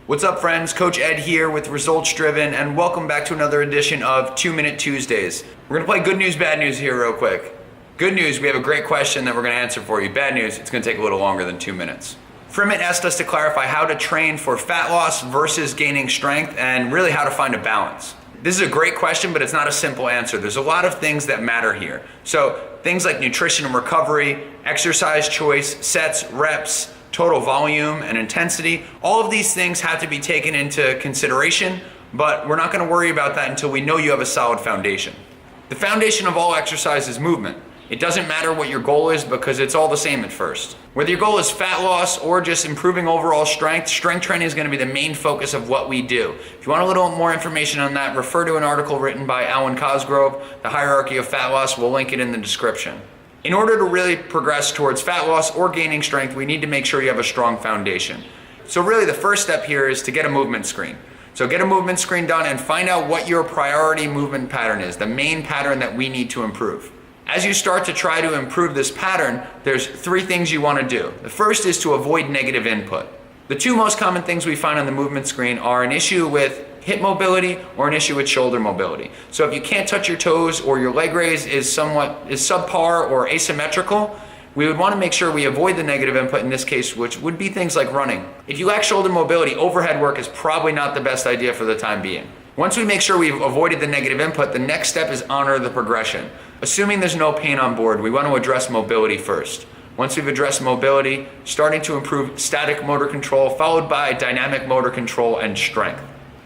What's up, friends? Coach Ed here with Results Driven, and welcome back to another edition of 2 Minute Tuesdays. We're gonna play good news, bad news here real quick. Good news, we have a great question that we're gonna answer for you. Bad news, it's gonna take a little longer than 2 minutes. Frimet asked us to clarify how to train for fat loss versus gaining strength and really how to find a balance. This is a great question, but it's not a simple answer. There's a lot of things that matter here. So things like nutrition and recovery, exercise choice, sets, reps, total volume and intensity, all of these things have to be taken into consideration, but we're not going to worry about that until we know you have a solid foundation. The foundation of all exercise is movement. It doesn't matter what your goal is because it's all the same at first. Whether your goal is fat loss or just improving overall strength training is going to be the main focus of what we do. If you want a little more information on that, refer to an article written by Alan Cosgrove, The Hierarchy of Fat Loss. We'll link it in the description. In order to really progress towards fat loss or gaining strength, we need to make sure you have a strong foundation. So really the first step here is to get a movement screen. So get a movement screen done and find out what your priority movement pattern is, the main pattern that we need to improve. As you start to try to improve this pattern, there's 3 things you want to do. The first is to avoid negative input. The 2 most common things we find on the movement screen are an issue with hip mobility or an issue with shoulder mobility. So if you can't touch your toes or your leg raise is subpar or asymmetrical, we would want to make sure we avoid the negative input in this case, which would be things like running. If you lack shoulder mobility, overhead work is probably not the best idea for the time being. Once we make sure we've avoided the negative input, the next step is honor the progression. Assuming there's no pain on board, we want to address mobility first. Once we've addressed mobility, starting to improve static motor control, followed by dynamic motor control and strength.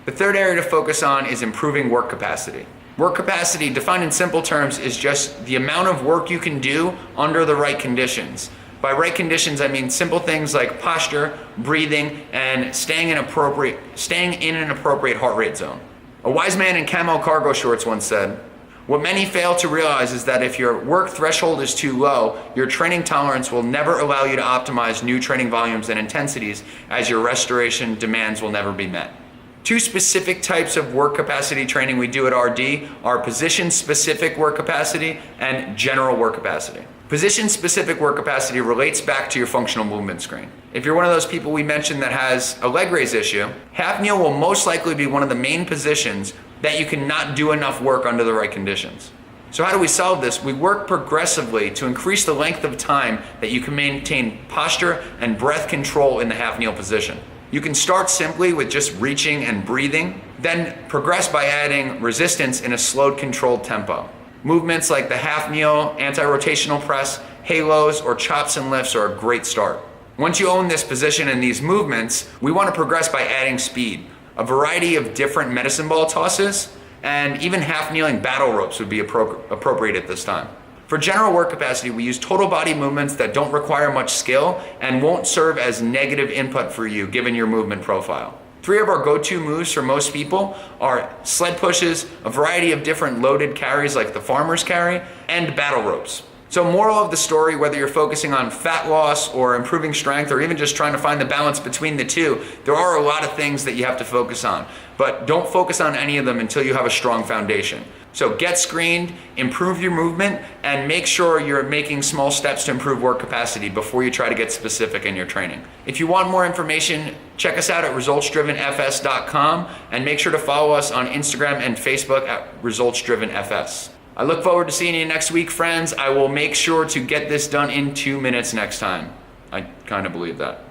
The third area to focus on is improving work capacity. Work capacity, defined in simple terms, is just the amount of work you can do under the right conditions. By right conditions, I mean simple things like posture, breathing, and staying in an appropriate heart rate zone. A wise man in camo cargo shorts once said, "What many fail to realize is that if your work threshold is too low, your training tolerance will never allow you to optimize new training volumes and intensities, as your restoration demands will never be met." 2 specific types of work capacity training we do at RD are position-specific work capacity and general work capacity. Position-specific work capacity relates back to your functional movement screen. If you're one of those people we mentioned that has a leg raise issue, half kneel will most likely be one of the main positions that you cannot do enough work under the right conditions. So how do we solve this? We work progressively to increase the length of time that you can maintain posture and breath control in the half kneel position. You can start simply with just reaching and breathing, then progress by adding resistance in a slowed, controlled tempo. Movements like the half kneel, anti-rotational press, halos, or chops and lifts are a great start. Once you own this position and these movements, we want to progress by adding speed. A variety of different medicine ball tosses and even half kneeling battle ropes would be appropriate at this time. For general work capacity, we use total body movements that don't require much skill and won't serve as negative input for you given your movement profile. 3 of our go-to moves for most people are sled pushes, a variety of different loaded carries like the farmer's carry, and battle ropes. So moral of the story, whether you're focusing on fat loss or improving strength or even just trying to find the balance between the 2, there are a lot of things that you have to focus on. But don't focus on any of them until you have a strong foundation. So get screened, improve your movement, and make sure you're making small steps to improve work capacity before you try to get specific in your training. If you want more information, check us out at resultsdrivenfs.com and make sure to follow us on Instagram and Facebook at resultsdrivenfs. I look forward to seeing you next week, friends. I will make sure to get this done in 2 minutes next time. I kind of believe that.